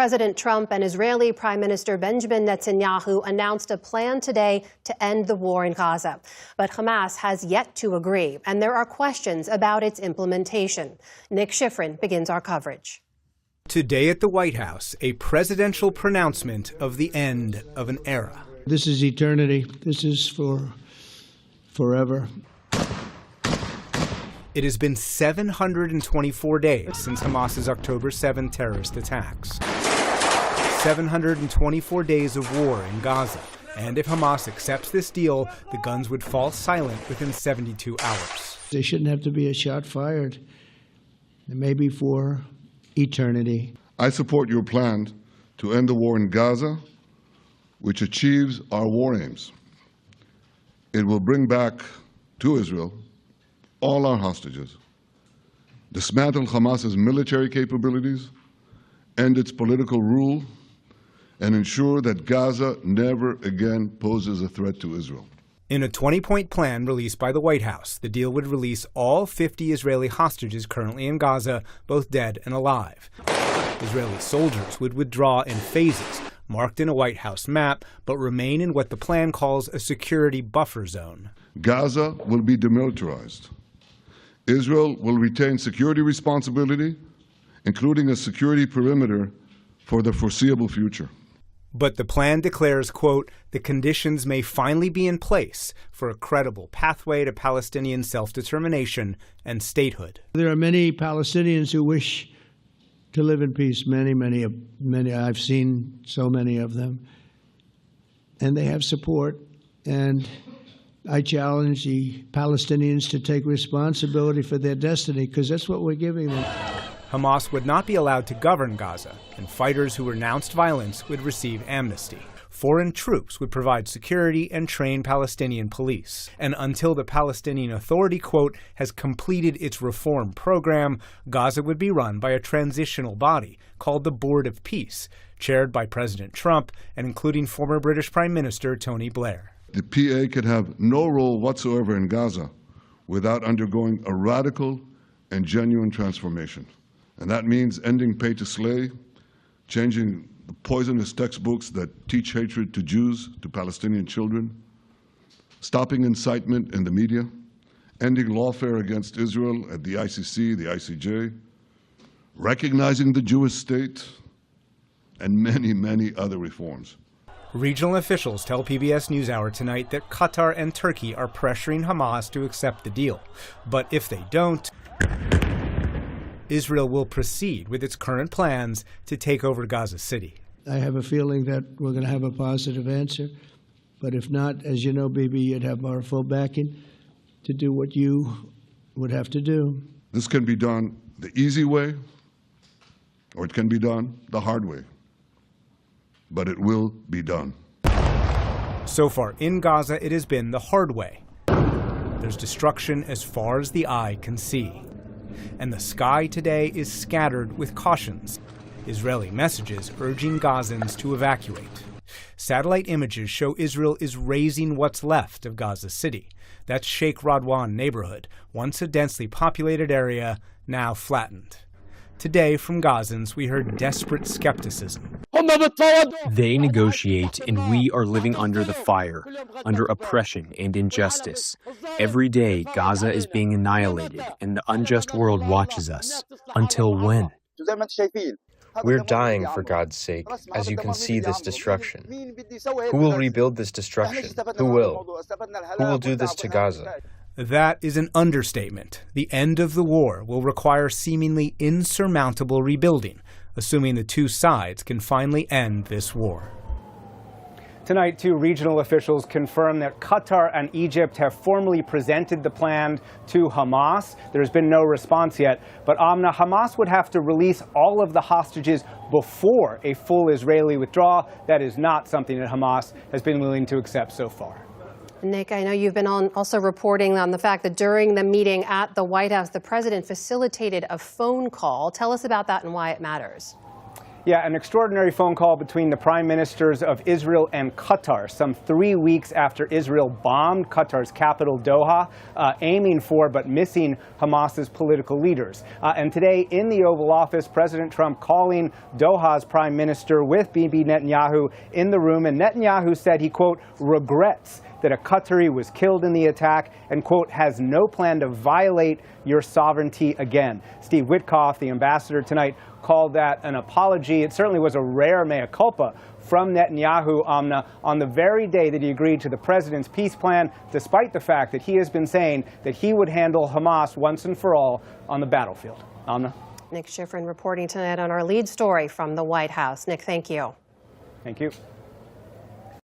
President Trump and Israeli Prime Minister Benjamin Netanyahu announced a plan today to end the war in Gaza. But Hamas has yet to agree, and there are questions about its implementation. Nick Schifrin begins our coverage. Today at the White House, a presidential pronouncement of the end of an era. This is eternity. This is for forever. It has been 724 days since Hamas's October 7 terrorist attacks. 724 days of war in Gaza. And if Hamas accepts this deal, the guns would fall silent within 72 hours. There shouldn't have to be a shot fired, maybe for eternity. I support your plan to end the war in Gaza, which achieves our war aims. It will bring back to Israel all our hostages, dismantle Hamas's military capabilities, end its political rule, and ensure that Gaza never again poses a threat to Israel. In a 20-point plan released by the White House, the deal would release all 50 Israeli hostages currently in Gaza, both dead and alive. Israeli soldiers would withdraw in phases, marked in a White House map, but remain in what the plan calls a security buffer zone. Gaza will be demilitarized. Israel will retain security responsibility, including a security perimeter for the foreseeable future. But the plan declares, quote, the conditions may finally be in place for a credible pathway to Palestinian self-determination and statehood. There are many Palestinians who wish to live in peace, many. I've seen so many of them. And they have support. And I challenge the Palestinians to take responsibility for their destiny, because that's what we're giving them. Hamas would not be allowed to govern Gaza, and fighters who renounced violence would receive amnesty. Foreign troops would provide security and train Palestinian police. And until the Palestinian Authority, quote, has completed its reform program, Gaza would be run by a transitional body called the Board of Peace, chaired by President Trump and including former British Prime Minister Tony Blair. The PA could have no role whatsoever in Gaza without undergoing a radical and genuine transformation. And that means ending pay to slay, changing the poisonous textbooks that teach hatred to Jews, to Palestinian children, stopping incitement in the media, ending lawfare against Israel at the ICC, the ICJ, recognizing the Jewish state, and many other reforms. Regional officials tell PBS NewsHour tonight that Qatar and Turkey are pressuring Hamas to accept the deal. But if they don't, Israel will proceed with its current plans to take over Gaza City. I have a feeling that we're going to have a positive answer. But if not, as you know, Bibi, you'd have our full backing to do what you would have to do. This can be done the easy way, or it can be done the hard way. But it will be done. So far in Gaza, it has been the hard way. There's destruction as far as the eye can see. And the sky today is scattered with cautions. Israeli messages urging Gazans to evacuate. Satellite images show Israel is razing what's left of Gaza City. That's Sheikh Radwan neighborhood, once a densely populated area, now flattened. Today, from Gazans, we heard desperate skepticism. They negotiate, and we are living under the fire, under oppression and injustice. Every day, Gaza is being annihilated, and the unjust world watches us. Until when? We're dying for God's sake, as you can see this destruction. Who will rebuild this destruction? Who will? Who will do this to Gaza? That is an understatement. The end of the war will require seemingly insurmountable rebuilding, assuming the two sides can finally end this war. Tonight, two regional officials confirm that Qatar and Egypt have formally presented the plan to Hamas. There's been no response yet, but Amna, Hamas would have to release all of the hostages before a full Israeli withdrawal. That is not something that Hamas has been willing to accept so far. Nick, I know you've been also reporting on the fact that during the meeting at the White House, the president facilitated a phone call. Tell us about that and why it matters. Yeah, an extraordinary phone call between the prime ministers of Israel and Qatar, some 3 weeks after Israel bombed Qatar's capital, Doha, aiming for but missing Hamas's political leaders. And today in the Oval Office, President Trump calling Doha's prime minister with Bibi Netanyahu in the room. And Netanyahu said he, quote, regrets that a Qatari was killed in the attack and, quote, has no plan to violate your sovereignty again. Steve Witkoff, the ambassador tonight, called that an apology. It certainly was a rare mea culpa from Netanyahu, Amna, on the very day that he agreed to the president's peace plan, despite the fact that he has been saying that he would handle Hamas once and for all on the battlefield. Amna? Nick Schifrin reporting tonight on our lead story from the White House. Nick, thank you. Thank you.